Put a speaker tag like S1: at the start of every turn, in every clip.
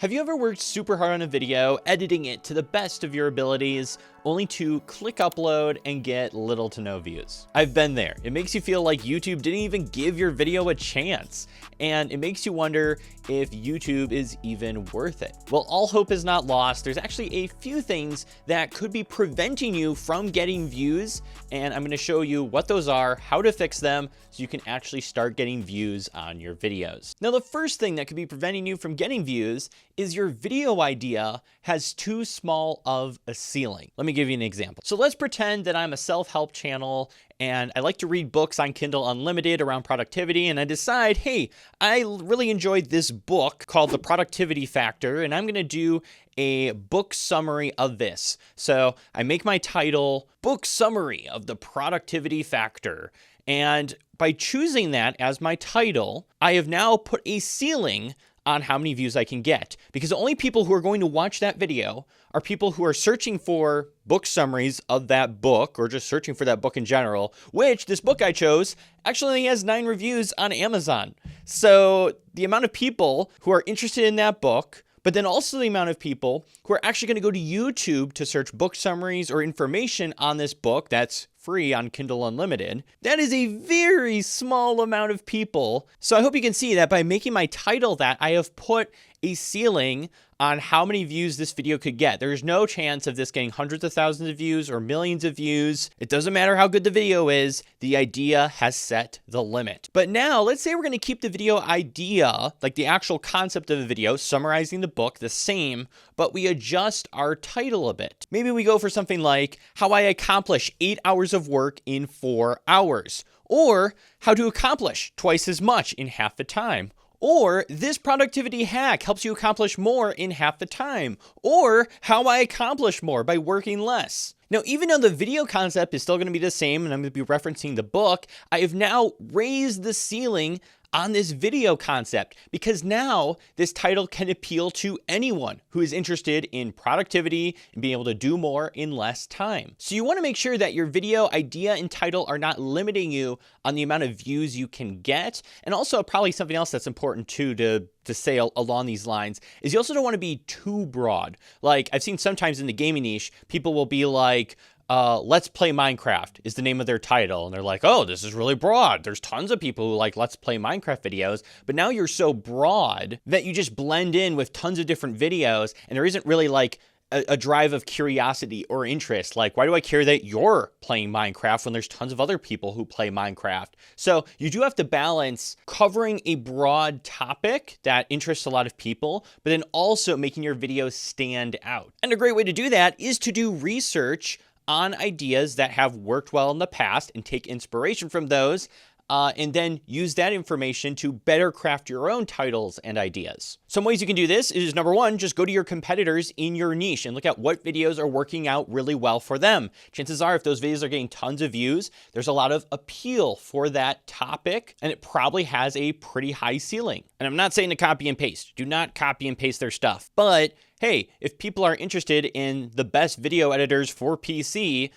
S1: Have you ever worked super hard on a video, editing it to the best of your abilities, only to click upload and get little to no views? I've been there. It makes you feel like YouTube didn't even give your video a chance, and it makes you wonder if YouTube is even worth it. Well, all hope is not lost. There's actually a few things that could be preventing you from getting views, and I'm going to show you what those are, how to fix them, so you can actually start getting views on your videos. Now, the first thing that could be preventing you from getting views is your video idea has too small of a ceiling. Let me give you an example. So let's pretend that I'm a self-help channel and I like to read books on Kindle Unlimited around productivity, and I decide, hey, I really enjoyed this book called The Productivity Factor, and I'm gonna do a book summary of this. So I make my title, Book Summary of The Productivity Factor. And by choosing that as my title, I have now put a ceiling on how many views I can get, because the only people who are going to watch that video are people who are searching for book summaries of that book, or just searching for that book in general, which this book I chose actually only has 9 reviews on Amazon. So the amount of people who are interested in that book, but then also the amount of people who are actually going to go to YouTube to search book summaries or information on this book that's free on Kindle Unlimited, that is a very small amount of people. So I hope you can see that by making my title that, I have put a ceiling on how many views this video could get. There's no chance of this getting hundreds of thousands of views or millions of views. It doesn't matter how good the video is, the idea has set the limit. But now let's say we're gonna keep the video idea, like the actual concept of the video, summarizing the book, the same, but we adjust our title a bit. Maybe we go for something like how I accomplish 8 hours of work in 4 hours, or how to accomplish twice as much in half the time. Or this productivity hack helps you accomplish more in half the time. Or how I accomplish more by working less. Now, even though the video concept is still going to be the same, and I'm going to be referencing the book, I have now raised the ceiling on this video concept, because now this title can appeal to anyone who is interested in productivity and being able to do more in less time. So you want to make sure that your video idea and title are not limiting you on the amount of views you can get. And also probably something else that's important too to say along these lines is you also don't want to be too broad. Like I've seen sometimes in the gaming niche, people will be like, Let's Play Minecraft is the name of their title. And they're like, oh, this is really broad. There's tons of people who like Let's Play Minecraft videos. But now you're so broad that you just blend in with tons of different videos. And there isn't really like a drive of curiosity or interest. Like, why do I care that you're playing Minecraft when there's tons of other people who play Minecraft? So you do have to balance covering a broad topic that interests a lot of people, but then also making your videos stand out. And a great way to do that is to do research on ideas that have worked well in the past and take inspiration from those, and then use that information to better craft your own titles and ideas. Some ways you can do this is, number one, just go to your competitors in your niche and look at what videos are working out really well for them. Chances are if those videos are getting tons of views, there's a lot of appeal for that topic, and it probably has a pretty high ceiling. And I'm not saying to copy and paste. Do not copy and paste their stuff. But hey, if people are interested in the best video editors for PC,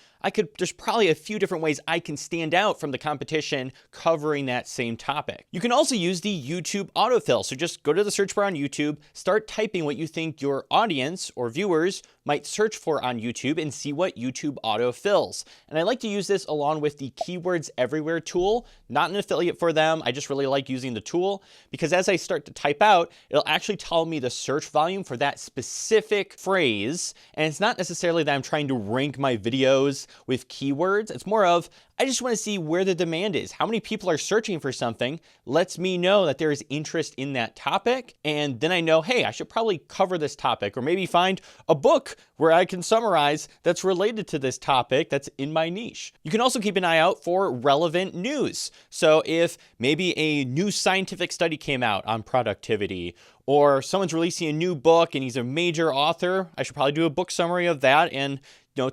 S1: there's probably a few different ways I can stand out from the competition covering that same topic. You can also use the YouTube autofill. So just go to the search bar on YouTube, start typing what you think your audience or viewers might search for on YouTube and see what YouTube autofills. And I like to use this along with the Keywords Everywhere tool. Not an affiliate for them. I just really like using the tool because as I start to type out, it'll actually tell me the search volume for that specific phrase. And it's not necessarily that I'm trying to rank my videos with keywords. It's more of, I just want to see where the demand is. How many people are searching for something lets me know that there is interest in that topic. And then I know, hey, I should probably cover this topic, or maybe find a book where I can summarize that's related to this topic that's in my niche. You can also keep an eye out for relevant news. So if maybe a new scientific study came out on productivity, or someone's releasing a new book and he's a major author, I should probably do a book summary of that and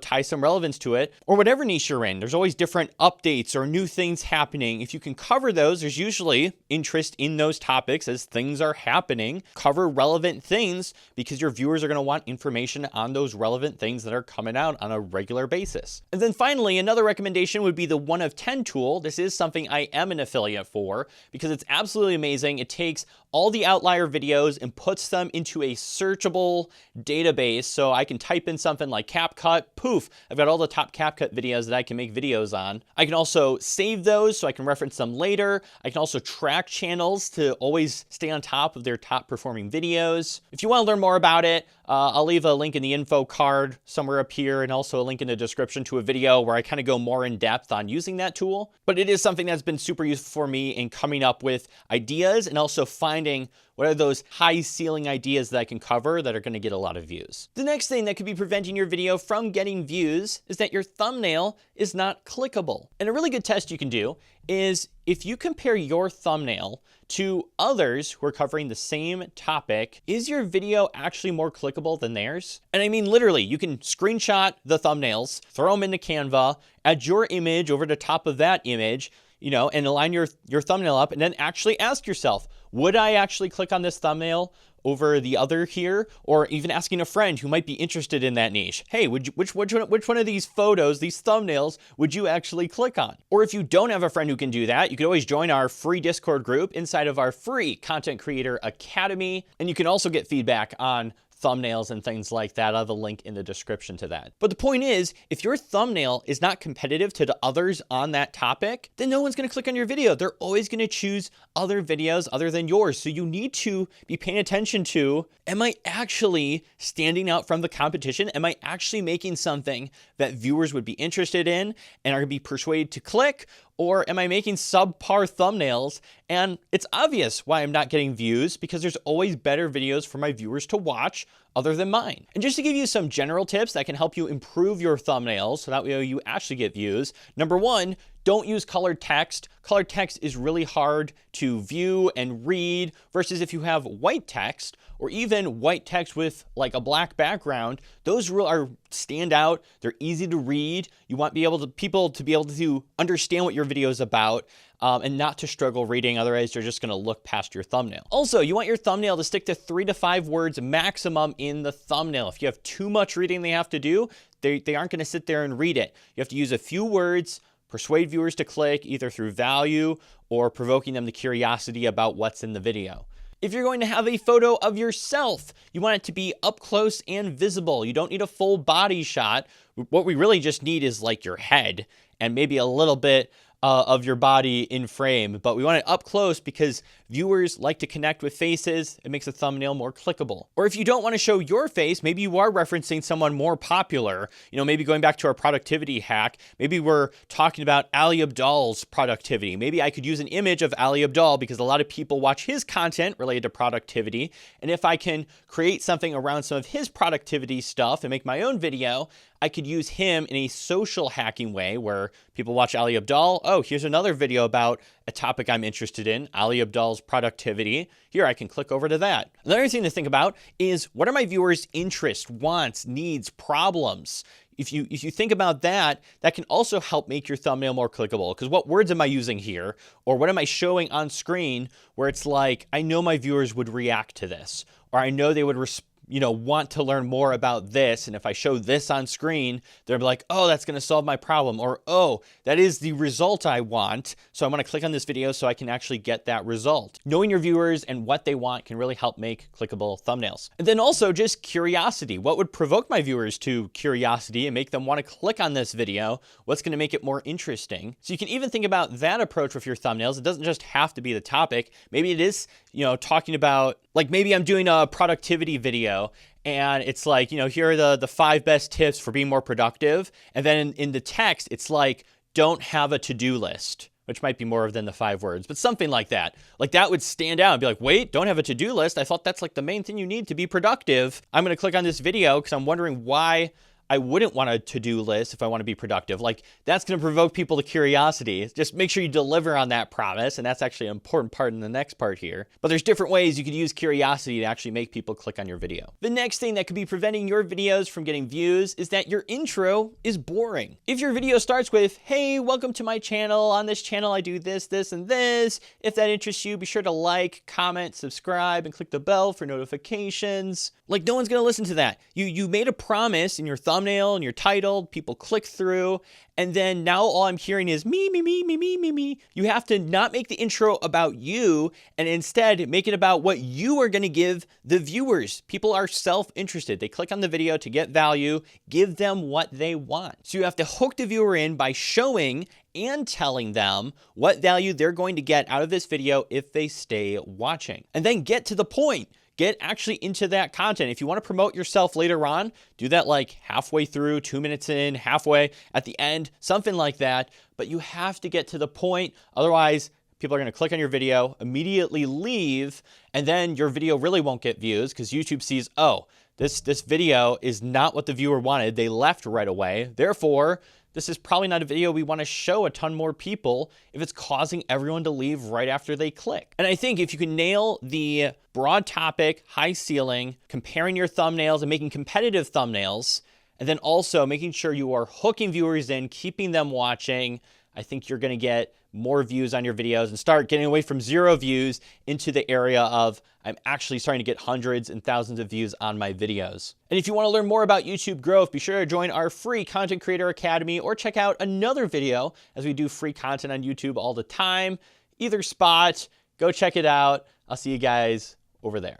S1: tie some relevance to it. Or whatever niche you're in, there's always different updates or new things happening. If you can cover those, there's usually interest in those topics as things are happening. Cover relevant things because your viewers are going to want information on those relevant things that are coming out on a regular basis. And then finally, another recommendation would be the 1 of 10 tool. This is something I am an affiliate for because it's absolutely amazing. It takes all the outlier videos and puts them into a searchable database. So I can type in something like CapCut, poof, I've got all the top CapCut videos that I can make videos on. I can also save those so I can reference them later. I can also track channels to always stay on top of their top performing videos. If you want to learn more about it, I'll leave a link in the info card somewhere up here, and also a link in the description to a video where I kind of go more in depth on using that tool. But it is something that's been super useful for me in coming up with ideas and also finding what are those high ceiling ideas that I can cover that are going to get a lot of views. The next thing that could be preventing your video from getting views is that your thumbnail is not clickable. And a really good test you can do is if you compare your thumbnail to others who are covering the same topic, is your video actually more clickable than theirs? And I mean, literally, you can screenshot the thumbnails, throw them into Canva, add your image over the top of that image, and align your thumbnail up, and then actually ask yourself, would I actually click on this thumbnail over the other here? Or even asking a friend who might be interested in that niche, hey, which one of these photos, these thumbnails, would you actually click on? Or if you don't have a friend who can do that, you can always join our free Discord group inside of our free Content Creator Academy. And you can also get feedback on thumbnails and things like that. I'll have a link in the description to that. But the point is, if your thumbnail is not competitive to the others on that topic, then no one's going to click on your video. They're always going to choose other videos other than yours. So you need to be paying attention to, am I actually standing out from the competition? Am I actually making something that viewers would be interested in and are going to be persuaded to click? Or am I making subpar thumbnails and it's obvious why I'm not getting views, because there's always better videos for my viewers to watch other than mine. And just to give you some general tips that can help you improve your thumbnails so that way you actually get views. Number one, don't use colored text. Colored text is really hard to view and read versus if you have white text or even white text with like a black background, those are stand out. They're easy to read. You want people to be able to understand what your video is about and not to struggle reading. Otherwise, they're just going to look past your thumbnail. Also, you want your thumbnail to stick to 3 to 5 words maximum in the thumbnail. If you have too much reading they have to do, they aren't going to sit there and read it. You have to use a few words, persuade viewers to click either through value or provoking them to curiosity about what's in the video. If you're going to have a photo of yourself, you want it to be up close and visible. You don't need a full body shot. What we really just need is like your head and maybe a little bit of your body in frame, but we want it up close because viewers like to connect with faces. It makes a thumbnail more clickable. Or if you don't want to show your face, maybe you are referencing someone more popular, maybe going back to our productivity hack, maybe we're talking about Ali Abdaal's productivity. Maybe I could use an image of Ali Abdaal because a lot of people watch his content related to productivity. And if I can create something around some of his productivity stuff and make my own video, I could use him in a social hacking way where people watch Ali Abdaal. Oh, here's another video about a topic I'm interested in, Ali Abdaal's productivity. Here, I can click over to that. Another thing to think about is what are my viewers' interests, wants, needs, problems? If you think about that, that can also help make your thumbnail more clickable. Because what words am I using here? Or what am I showing on screen where it's like, I know my viewers would react to this, or I know they would want to learn more about this. And if I show this on screen, they're like, oh, that's going to solve my problem. Or, oh, that is the result I want. So I want to click on this video so I can actually get that result. Knowing your viewers and what they want can really help make clickable thumbnails. And then also just curiosity. What would provoke my viewers to curiosity and make them want to click on this video? What's going to make it more interesting? So you can even think about that approach with your thumbnails. It doesn't just have to be the topic. Maybe it is, talking about, like maybe I'm doing a productivity video and it's like, here are the 5 best tips for being more productive. And then in the text, it's like, don't have a to-do list, which might be more than the 5 words, but something like that. Like that would stand out and be like, wait, don't have a to-do list. I thought that's like the main thing you need to be productive. I'm going to click on this video because I'm wondering why I wouldn't want a to-do list if I want to be productive. Like that's going to provoke people to curiosity. Just make sure you deliver on that promise. And that's actually an important part in the next part here. But there's different ways you could use curiosity to actually make people click on your video. The next thing that could be preventing your videos from getting views is that your intro is boring. If your video starts with, hey, welcome to my channel. On this channel, I do this, this, and this. If that interests you, be sure to like, comment, subscribe, and click the bell for notifications. Like no one's going to listen to that. You made a promise in your thumbnail thumbnail and your title, people click through, and then now all I'm hearing is me, me, me, me, me, me, me. You have to not make the intro about you and instead make it about what you are going to give the viewers. People are self-interested. They click on the video to get value. Give them what they want. So you have to hook the viewer in by showing and telling them what value they're going to get out of this video if they stay watching. And then get to the point. Get actually into that content. If you want to promote yourself later on, do that like halfway through, 2 minutes in, halfway, at the end, something like that. But you have to get to the point. Otherwise, people are going to click on your video, immediately leave, and then your video really won't get views because YouTube sees, oh, this video is not what the viewer wanted. They left right away. Therefore, this is probably not a video we want to show a ton more people if it's causing everyone to leave right after they click. And I think if you can nail the broad topic, high ceiling, comparing your thumbnails and making competitive thumbnails, and then also making sure you are hooking viewers in, keeping them watching, I think you're going to get more views on your videos and start getting away from 0 views into the area of I'm actually starting to get hundreds and thousands of views on my videos. And if you want to learn more about YouTube growth, be sure to join our free Content Creator Academy or check out another video as we do free content on YouTube all the time. Either spot, go check it out. I'll see you guys over there.